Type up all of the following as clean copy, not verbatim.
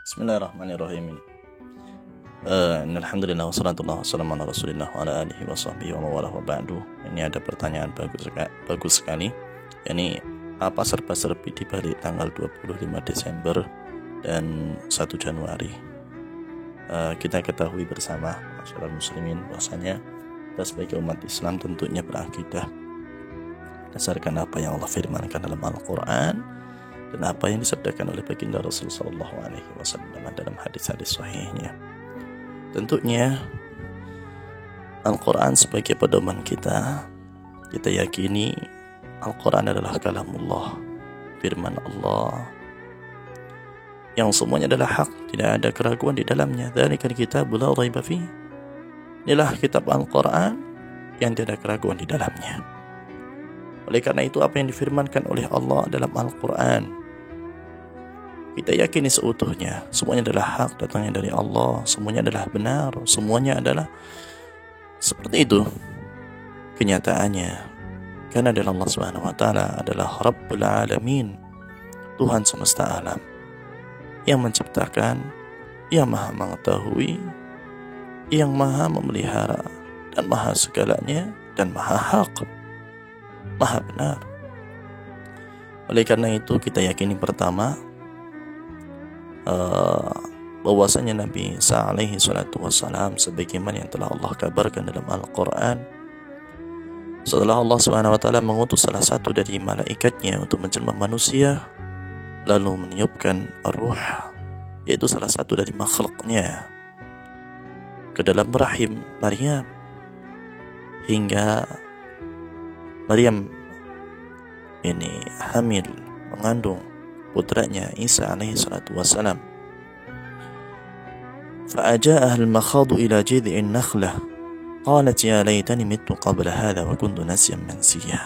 Bismillahirrahmanirrahim. Alhamdulillah wassalatu wassalamu ala Rasulillah wa ala alihi wa sahbihi wa mawalah wa ba'du. Ini ada pertanyaan bagus sekali. Ini apa serba-serbi di balik tanggal 25 Desember dan 1 Januari? Kita ketahui bersama masyarakat muslimin bahwasanya kita sebagai umat Islam tentunya berakidah berdasarkan apa yang Allah firmankan dalam Al-Quran dan apa yang disabdakan oleh baginda Rasul sallallahu alaihi wasallam dalam hadis-hadis sahihnya. Tentunya Al-Quran sebagai pedoman kita yakini Al-Quran adalah kalamullah, firman Allah yang semuanya adalah hak, tidak ada keraguan di dalamnya. Dzalikal kitabul la raiba fi. Inilah kitab Al-Quran yang tidak ada keraguan di dalamnya. Oleh karena itu apa yang difirmankan oleh Allah dalam Al-Quran kita yakini seutuhnya, semuanya adalah hak datangnya dari Allah, semuanya adalah benar, semuanya adalah seperti itu kenyataannya. Karena adalah Allah Subhanahu wa taala adalah Rabbul Alamin, Tuhan semesta alam yang menciptakan, yang maha mengetahui, yang maha memelihara dan maha segalanya dan maha hak, maha benar. Oleh karena itu kita yakini pertama bahwasanya Nabi Isa alaihi salatu wassalam sebagaimana yang telah Allah kabarkan dalam Al-Quran, setelah Allah Subhanahu wa taala mengutus salah satu dari malaikatnya untuk menjelma manusia lalu meniupkan ruh, yaitu salah satu dari makhluknya, ke dalam rahim Maryam hingga Maryam ini hamil mengandung putranya Isa alaihi salatu wassalam. فأجاءها المخاض إلى جذع النخلة قالت يا ليتني مت قبل هذا وكنت نسيا منسيا.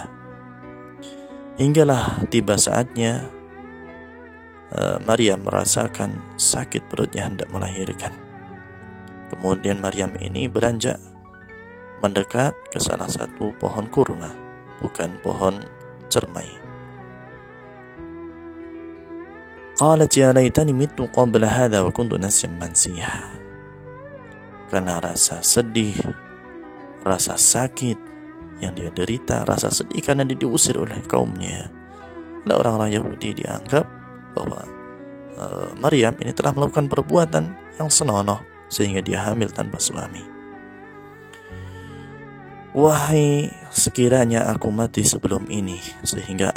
Hinggalah tiba saatnya Maryam merasakan sakit perutnya hendak melahirkan. Kemudian Maryam ini beranjak mendekat ke salah satu pohon kurma, bukan pohon cermai. Qalat ya laitani mittu qabla hadha wa kuntu nasyan mansiya. Karena rasa sedih, rasa sakit yang dia derita, rasa sedih karena dia diusir oleh kaumnya. Oleh orang-orang Yahudi dianggap bahwa Maryam ini telah melakukan perbuatan yang senonoh sehingga dia hamil tanpa suami. Wahai, sekiranya aku mati sebelum ini sehingga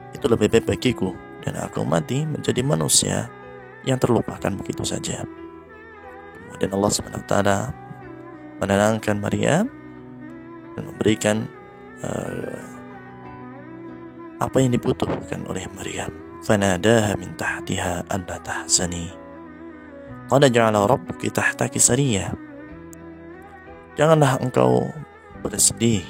itu lebih baik bagiku dan aku mati menjadi manusia yang terlupakan begitu saja. Kemudian Allah SWT menenangkan Maryam dan memberikan apa yang dibutuhkan oleh Maryam. Fanadaha min tahtiha alla tahzani qad ja'ala rabbuki tahtaki sariyya. Janganlah engkau bersedih,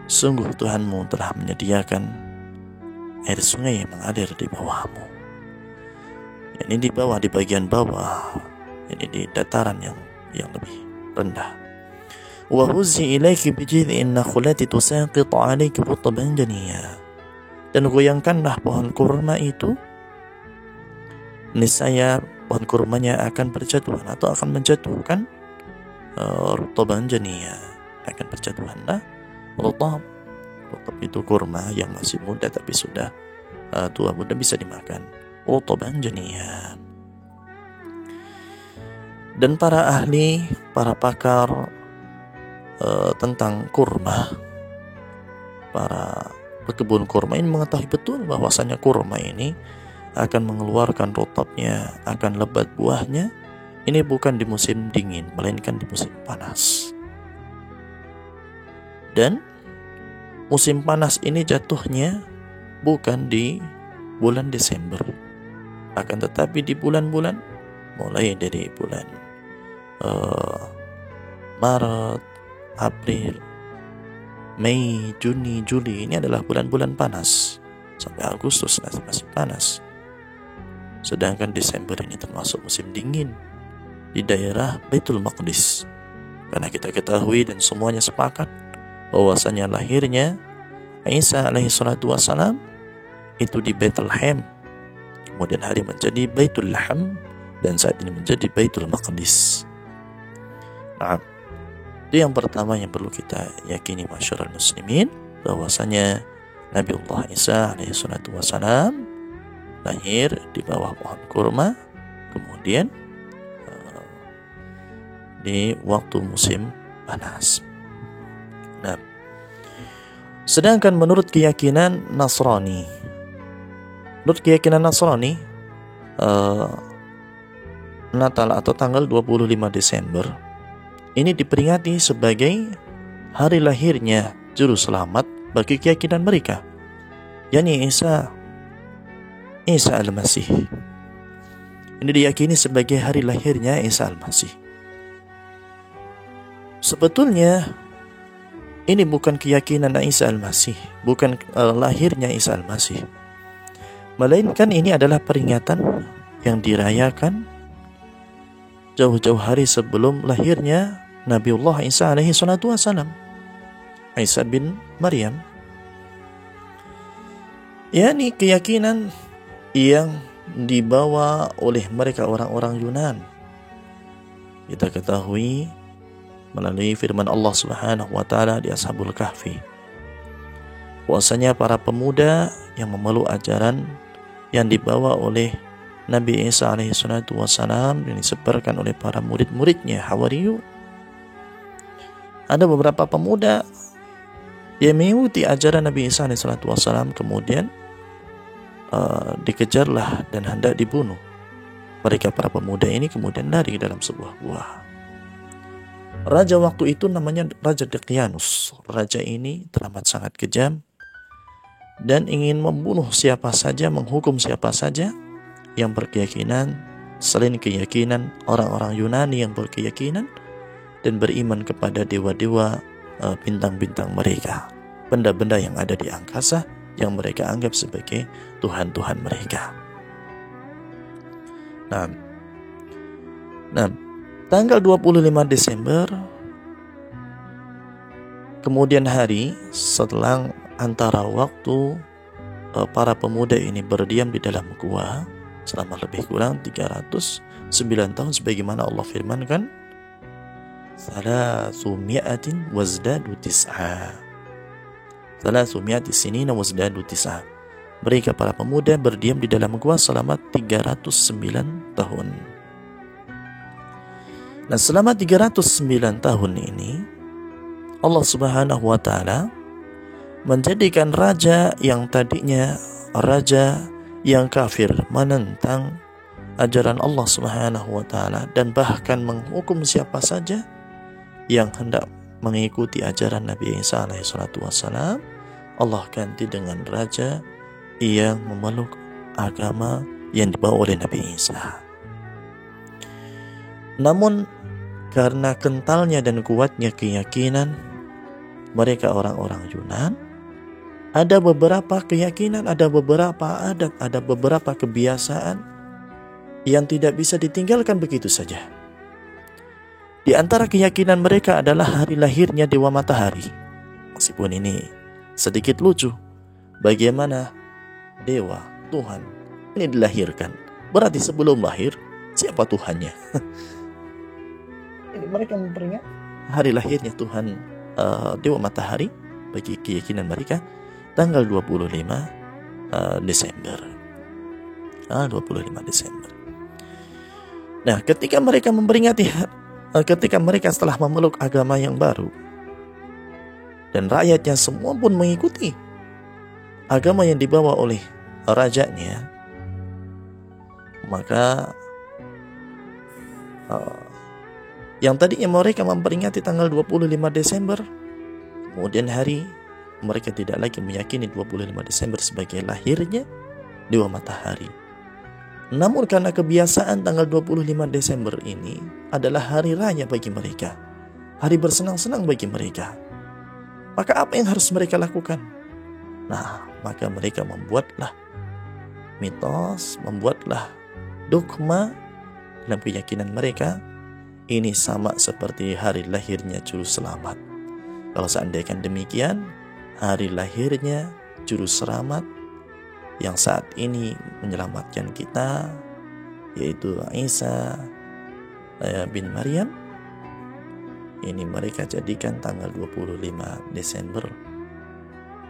sungguh Tuhanmu telah menyediakan air sungai yang mengalir di bawahmu. Ini di bawah, di bagian bawah, ini di dataran yang lebih rendah. Wa huzzi ilaiki bi jid'in nakhlati tusaqit 'alayki rutban janiyya. Dan goyangkanlah pohon kurma itu, niscaya pohon kurmanya akan berjatuhan atau akan menjatuhkan rutban janiyya, akan berjatuhanlah rutab. Rutab itu kurma yang masih muda tapi sudah tua muda bisa dimakan. Rutban janiyya. Dan para ahli, para pakar tentang kurma, para pekebun kurma ini mengetahui betul bahwasanya kurma ini akan mengeluarkan rutabnya, akan lebat buahnya. Ini bukan di musim dingin, melainkan di musim panas. Dan musim panas ini jatuhnya bukan di bulan Desember, akan tetapi di bulan-bulan mulai dari bulan Maret, April, Mei, Juni, Juli. Ini adalah bulan-bulan panas. Sampai Agustus masih panas. Sedangkan Desember ini termasuk musim dingin di daerah Baitul Maqdis. Karena kita ketahui dan semuanya sepakat bahwasanya lahirnya Isa alaihi salatu wassalam itu di Bethlehem, kemudian hari menjadi Baitul Laham, dan saat ini menjadi Baitul Maqdis. Nah, itu yang pertama yang perlu kita yakini masyarakat muslimin, bahwasanya Nabiullah Isa alaihi salatu wassalam lahir di bawah pohon kurma, kemudian di waktu musim panas. Nah, sedangkan menurut keyakinan Nasrani, Natal atau tanggal 25 Desember ini diperingati sebagai hari lahirnya juru selamat bagi keyakinan mereka, yakni Isa Al-Masih. Ini diyakini sebagai hari lahirnya Isa Al-Masih. Sebetulnya ini bukan keyakinan Isa Al-Masih, bukan lahirnya Isa Al-Masih, melainkan ini adalah peringatan yang dirayakan jauh-jauh hari sebelum lahirnya Nabiullah Isa alaihi salatu wassalam, Isa bin Maryam. yakni keyakinan yang dibawa oleh mereka orang-orang Yunan. Kita ketahui melalui firman Allah Subhanahu wa taala di Ashabul Kahfi, bahwasanya para pemuda yang memeluk ajaran yang dibawa oleh Nabi Isa alaihi salatu wassalam yang disebarkan oleh para murid-muridnya Hawariyun, ada beberapa pemuda yang mengikuti ajaran Nabi Isa alaihi salatu wassalam, kemudian dikejarlah dan hendak dibunuh. Mereka para pemuda ini kemudian lari dalam sebuah gua. Raja waktu itu namanya Raja Deqianus. Raja ini teramat sangat kejam dan ingin membunuh siapa saja, menghukum siapa saja yang berkeyakinan selain keyakinan orang-orang Yunani yang berkeyakinan dan beriman kepada dewa-dewa, bintang-bintang mereka, benda-benda yang ada di angkasa yang mereka anggap sebagai Tuhan-Tuhan mereka. Nah, tanggal 25 Desember, kemudian hari setelah antara waktu para pemuda ini berdiam di dalam gua selama lebih kurang 309 tahun, sebagaimana Allah firmankan, 300 wazdadu tis'a. 300 sinina wazdadu tis'a. Mereka para pemuda berdiam di dalam gua selama 309 tahun. Nah, selama 309 tahun ini Allah Subhanahu wa taala menjadikan raja yang tadinya raja yang kafir, menentang ajaran Allah Subhanahu wa taala dan bahkan menghukum siapa saja yang hendak mengikuti ajaran Nabi Isa alaihi salatu wassalam, Allah ganti dengan raja yang memeluk agama yang dibawa oleh Nabi Isa. Namun karena kentalnya dan kuatnya keyakinan mereka orang-orang Yunan, ada beberapa keyakinan, ada beberapa adat, ada beberapa kebiasaan yang tidak bisa ditinggalkan begitu saja. Di antara keyakinan mereka adalah hari lahirnya Dewa Matahari. Meskipun ini sedikit lucu, bagaimana Dewa, Tuhan ini dilahirkan, berarti sebelum lahir siapa Tuhannya? Ini mereka memperingat hari lahirnya Tuhan, Dewa Matahari bagi keyakinan mereka tanggal 25 Desember. 25 Desember. Nah, ketika mereka memperingati, ketika mereka setelah memeluk agama yang baru dan rakyatnya semua pun mengikuti agama yang dibawa oleh rajanya, maka yang tadinya mereka memperingati tanggal 25 Desember, kemudian hari mereka tidak lagi meyakini 25 Desember sebagai lahirnya Dewa Matahari. Namun karena kebiasaan tanggal 25 Desember ini adalah hari raya bagi mereka, hari bersenang-senang bagi mereka, maka apa yang harus mereka lakukan? Nah, maka mereka membuatlah mitos, membuatlah dogma dalam keyakinan mereka. Ini sama seperti hari lahirnya Juru Selamat. Kalau seandainya demikian, hari lahirnya Juru Selamat yang saat ini menyelamatkan kita, yaitu Isa bin Maryam, ini mereka jadikan tanggal 25 Desember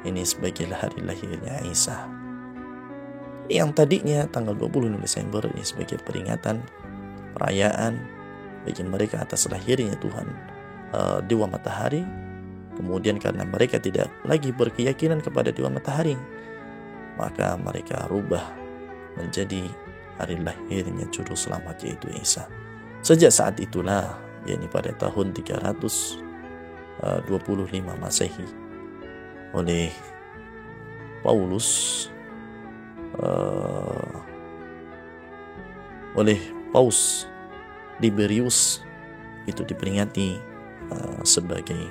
ini sebagai hari lahirnya Isa. Yang tadinya tanggal 25 Desember ini sebagai peringatan perayaan bagi mereka atas lahirnya Tuhan Dewa Matahari. Kemudian karena mereka tidak lagi berkeyakinan kepada Dewa Matahari, maka mereka rubah menjadi hari lahirnya juru selamat, yaitu Isa. Sejak saat itulah, yakni pada tahun 325 Masehi, oleh Paus Liberius, itu diperingati sebagai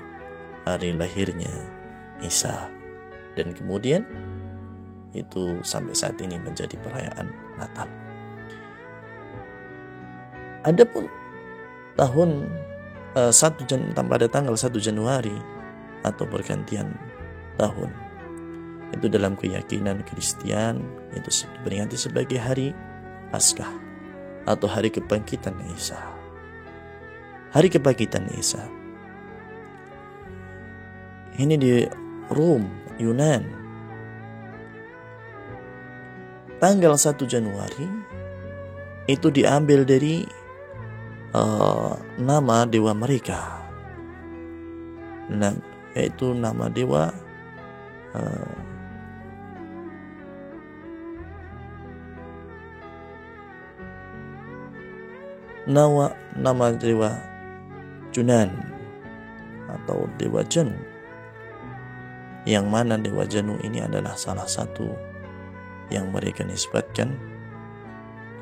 hari lahirnya Isa, dan kemudian itu sampai saat ini menjadi perayaan Natal. Adapun tahun pada tanggal 1 Januari atau pergantian tahun, itu dalam keyakinan Kristen itu diperingati sebagai hari Paskah atau hari kebangkitan Isa. Hari kebangkitan Isa ini di Rom, Yunan, tanggal 1 Januari itu diambil dari nama dewa mereka, yaitu nama dewa nama dewa Junan atau dewa Janu, yang mana dewa Janu ini adalah salah satu yang mereka nisbatkan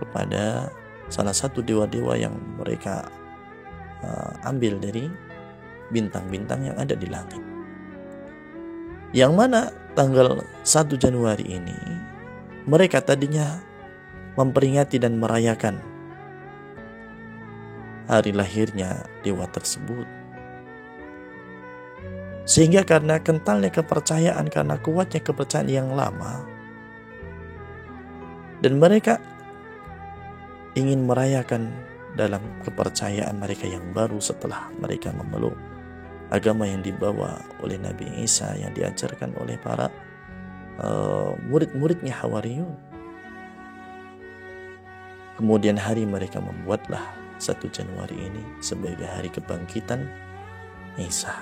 kepada salah satu dewa-dewa yang mereka ambil dari bintang-bintang yang ada di langit. Yang mana tanggal 1 Januari ini mereka tadinya memperingati dan merayakan hari lahirnya dewa tersebut. Sehingga karena kentalnya kepercayaan, karena kuatnya kepercayaan yang lama, dan mereka ingin merayakan dalam kepercayaan mereka yang baru setelah mereka memeluk agama yang dibawa oleh Nabi Isa, yang diajarkan oleh para murid-muridnya Hawariyun. Kemudian hari mereka membuatlah 1 Januari ini sebagai hari kebangkitan Isa.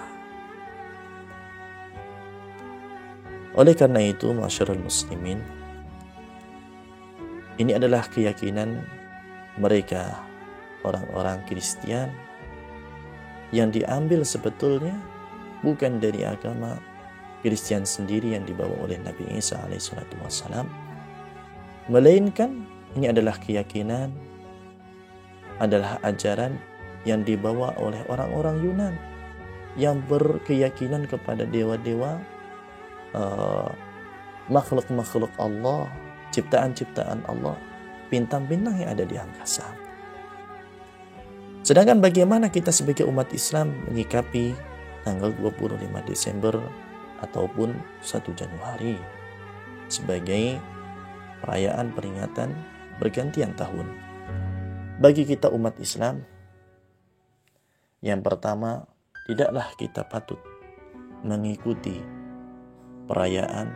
Oleh karena itu, masyarul muslimin, ini adalah keyakinan mereka, orang-orang Kristen, yang diambil sebetulnya bukan dari agama Kristen sendiri yang dibawa oleh Nabi Isa alaihissalatu wassalam, melainkan ini adalah keyakinan, adalah ajaran yang dibawa oleh orang-orang Yunan yang berkeyakinan kepada dewa-dewa, makhluk-makhluk Allah, ciptaan-ciptaan Allah, bintang-bintang yang ada di angkasa. Sedangkan bagaimana kita sebagai umat Islam menyikapi tanggal 25 Desember ataupun 1 Januari sebagai perayaan peringatan pergantian tahun? Bagi kita umat Islam, yang pertama, tidaklah kita patut mengikuti perayaan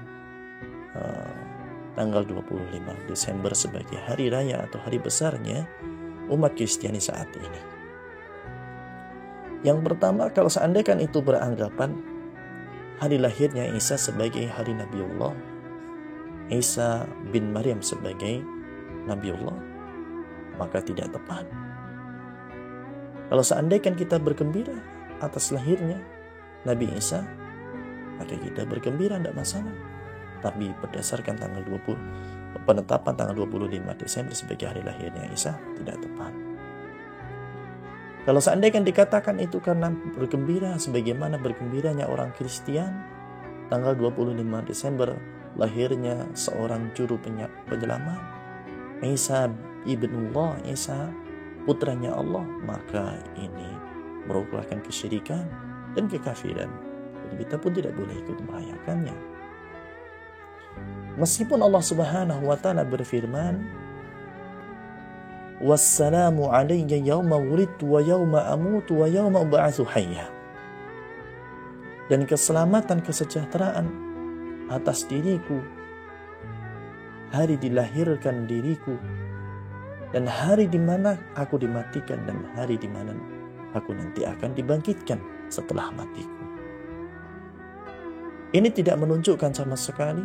tanggal 25 Desember sebagai hari raya atau hari besarnya umat Kristiani saat ini. Yang pertama, kalau seandainya itu beranggapan hari lahirnya Isa sebagai hari Nabiullah, Isa bin Maryam sebagai Nabiullah, maka tidak tepat. Kalau seandainya kita bergembira atas lahirnya Nabi Isa, maka kita bergembira, tidak masalah. Tapi berdasarkan penetapan tanggal 25 Desember sebagai hari lahirnya Isa, tidak tepat. Kalau seandainya dikatakan itu karena bergembira sebagaimana bergembiranya orang Kristen, tanggal 25 Desember lahirnya seorang juru penyelamat, Isa ibnullah, Isa putranya Allah, maka ini merupakan kesyirikan dan kekafiran. Jadi kita pun tidak boleh ikut merayakannya. Meskipun Allah Subhanahu wa taala berfirman, "Wassalamu alayya yawma wulidtu wa yawma amutu wa yawma ub'atsu hayya." Dan keselamatan kesejahteraan atas diriku, hari dilahirkan diriku, dan hari di mana aku dimatikan, dan hari di mana aku nanti akan dibangkitkan setelah matiku. Ini tidak menunjukkan sama sekali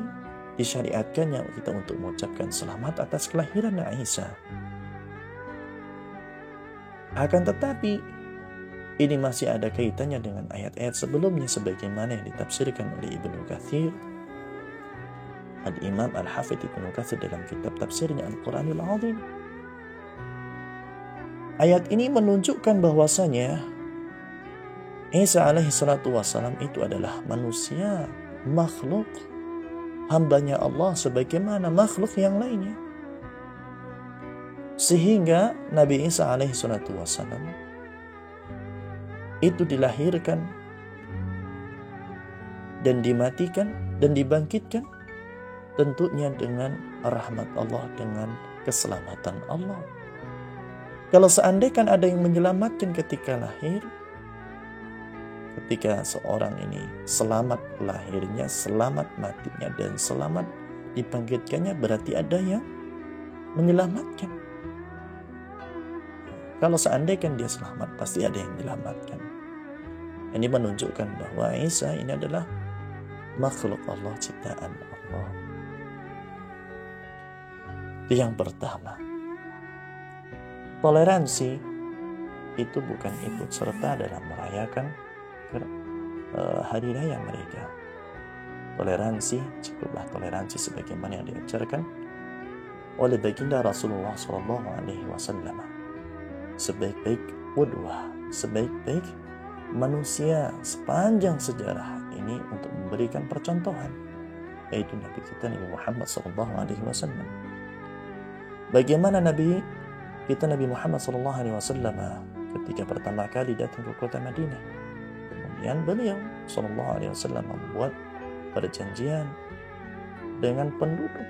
disyariatkannya kita untuk mengucapkan selamat atas kelahiran Isa. Akan tetapi ini masih ada kaitannya dengan ayat-ayat sebelumnya sebagaimana yang ditafsirkan oleh Ibnu Katsir, Al-Imam Al-Hafidz Ibnu Katsir dalam kitab tafsirnya Al-Qur'anul Azim. Ayat ini menunjukkan bahwasanya Isa alaihi salatu wassalam itu adalah manusia, makhluk, hambanya Allah sebagaimana makhluk yang lainnya. Sehingga Nabi Isa alaihi salatu wassalam itu dilahirkan dan dimatikan dan dibangkitkan tentunya dengan rahmat Allah, dengan keselamatan Allah. Kalau seandainya ada yang menyelamatkan ketika lahir, ketika seorang ini selamat lahirnya, selamat matinya, dan selamat dibangkitkannya, berarti ada yang menyelamatkan. Kalau seandainya dia selamat, pasti ada yang menyelamatkan. Ini menunjukkan bahwa Isa ini adalah makhluk Allah, ciptaan Allah. Itu yang pertama. Toleransi itu bukan ikut serta dalam merayakan hari raya mereka. Toleransi cukuplah toleransi sebagaimana yang diajarkan oleh baginda Rasulullah SAW. Sebaik-baik qudwah, sebaik-baik manusia sepanjang sejarah ini untuk memberikan percontohan, yaitu Nabi kita Nabi Muhammad SAW. Bagaimana Nabi Muhammad SAW ketika pertama kali datang ke kota Madinah. Kemudian beliau SAW membuat perjanjian dengan penduduk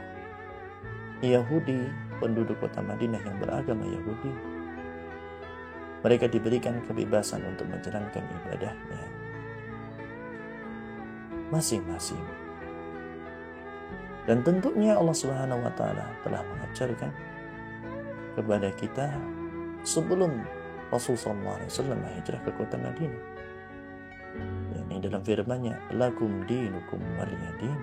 Yahudi, penduduk kota Madinah yang beragama Yahudi. Mereka diberikan kebebasan untuk menjalankan ibadahnya masing-masing. Dan tentunya Allah Subhanahu wa taala telah mengajarkan kepada kita sebelum Rasulullah SAW hijrah ke kota Madinah. Ini dalam firman-Nya, "Lakum dinukum waliyadin."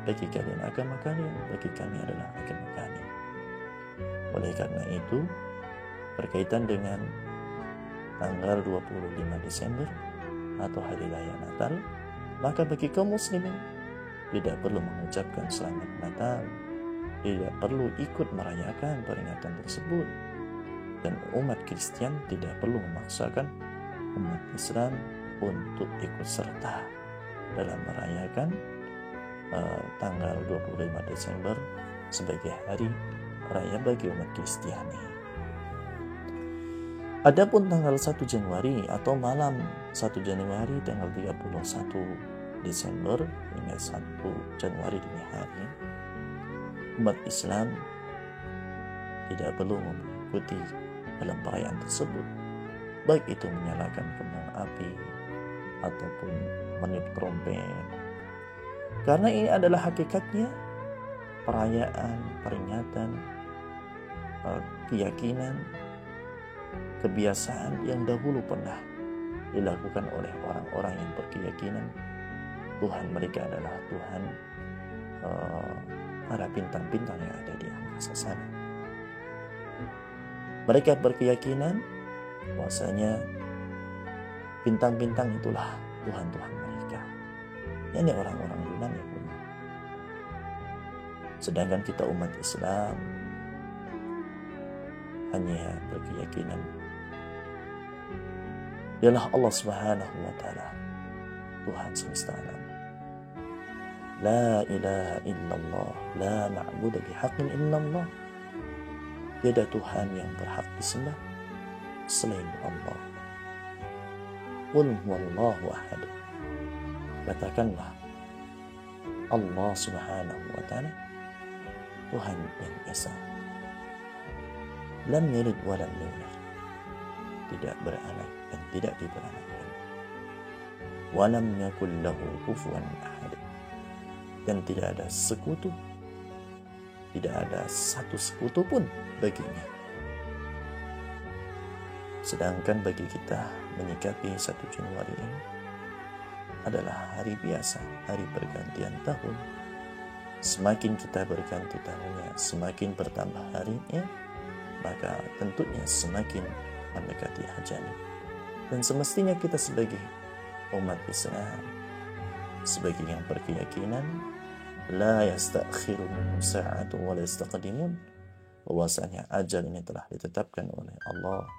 Bagi kalian agama kalian, bagi kami adalah agama kami. Oleh karena itu, berkaitan dengan tanggal 25 Desember atau hari raya Natal, maka bagi kaum muslimin tidak perlu mengucapkan selamat Natal, tidak perlu ikut merayakan peringatan tersebut, dan umat Kristen tidak perlu memaksakan umat Islam untuk ikut serta dalam merayakan tanggal 25 Desember sebagai hari raya bagi umat Kristiani. Adapun tanggal 1 Januari atau malam 1 Januari tanggal 31 Desember hingga 1 Januari dini hari, umat Islam tidak perlu mengikuti dalam perayaan tersebut, baik itu menyalakan kembang api ataupun meniup trompet, karena ini adalah hakikatnya perayaan, peringatan, keyakinan, kebiasaan yang dahulu pernah dilakukan oleh orang-orang yang berkeyakinan Tuhan mereka adalah Tuhan para bintang-bintang yang ada di angkasa sana. Mereka berkeyakinan bahwasanya bintang-bintang itulah Tuhan-Tuhan mereka. Ini orang-orang Yunani pun. Sedangkan kita umat Islam hanya berkeyakinan ialah Allah Subhanahu wa taala, Tuhan semesta alam. La ilaha illallah, la ma'budu bihaqqin illallah. Tiada Tuhan yang berhak disembah selain Allah. Qul huwallahu ahad. Katakanlah Allah Subhanahu wa taala Tuhan yang Esa. Lam yalid wa lam yulad, tidak beranak dan tidak diberanakkan. Wa lam yakul lahu kufuwan ahad, dan tidak ada sekutu, tidak ada satu sekutu pun baginya. Sedangkan bagi kita menyikapi 1 Januari ini adalah hari biasa, hari pergantian tahun. Semakin kita berganti tahunnya, semakin bertambah harinya, maka tentunya semakin mendekati ajal. Dan semestinya kita sebagai umat Islam, sebagai yang berkeyakinan la yastakhiru minhu sa'atu wa la yastaqdimun, bahwasanya ajal ini telah ditetapkan oleh Allah,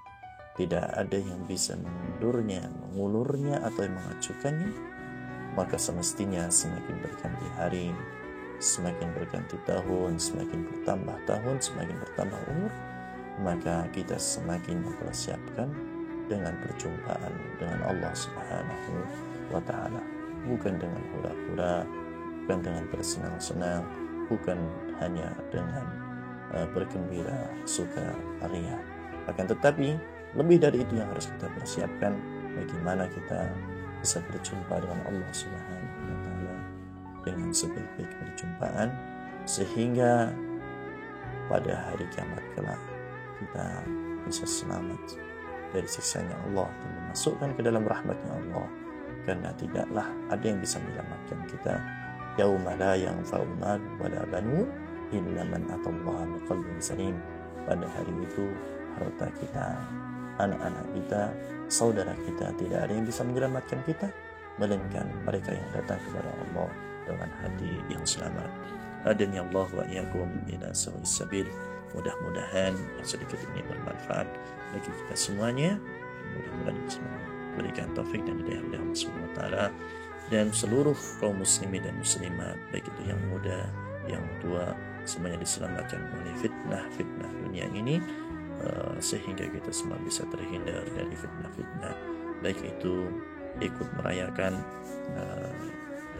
tidak ada yang bisa mengundurnya, mengulurnya atau mengajukannya. Maka semestinya semakin berganti hari, semakin berganti tahun, semakin bertambah tahun, semakin bertambah umur, maka kita semakin mempersiapkan dengan perjumpaan dengan Allah Subhanahu wa Ta'ala, bukan dengan hura-hura, bukan dengan bersenang-senang, bukan hanya dengan bergembira, suka ria. Akan tetapi lebih dari itu yang harus kita persiapkan, bagaimana kita bisa berjumpa dengan Allah Subhanahu wa Ta'ala dengan sebaik-baik perjumpaan, sehingga pada hari kiamat kelak kita bisa selamat dari siksanya Allah dan dimasukkan ke dalam rahmatnya Allah, karena tidaklah ada yang bisa menyelamatkan kita. Yauma la yanfa'u malun wala banun illa man atallaha biqalbin salim. Pada hari itu harta kita, anak-anak kita, saudara kita, tidak ada yang bisa menyelamatkan kita melainkan mereka yang datang kepada Allah dengan hati yang selamat. Hadani Allah wa iyyakum ila sawa'is sabil. Mudah-mudahan yang sedikit ini bermanfaat bagi kita semuanya. Mudah-mudahan berikan taufik dan hidayah oleh Allah Subhanahu wa Ta'ala, dan seluruh kaum muslimin dan muslimat, baik itu yang muda, yang tua, semuanya diselamatkan oleh fitnah dunia ini, sehingga kita semua bisa terhindar dari fitnah-fitnah, baik itu ikut merayakan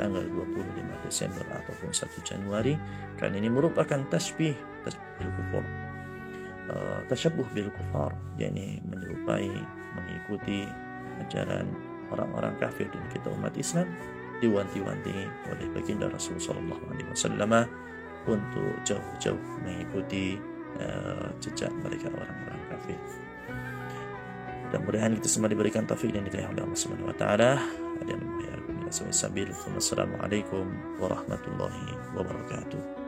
tanggal 25 Desember ataupun 1 Januari, karena ini merupakan tasyabuh bil kufar, yakni menyerupai, mengikuti ajaran orang-orang kafir, dan kita umat Islam diwanti-wanti oleh baginda Rasulullah SAW untuk jauh-jauh mengikuti jejak mereka orang-orang kafir. Mudah-mudahan kita semua diberikan taufik dan hidayah oleh Allah Subhanahu wa Ta'ala. Assalamualaikum warahmatullahi wabarakatuh.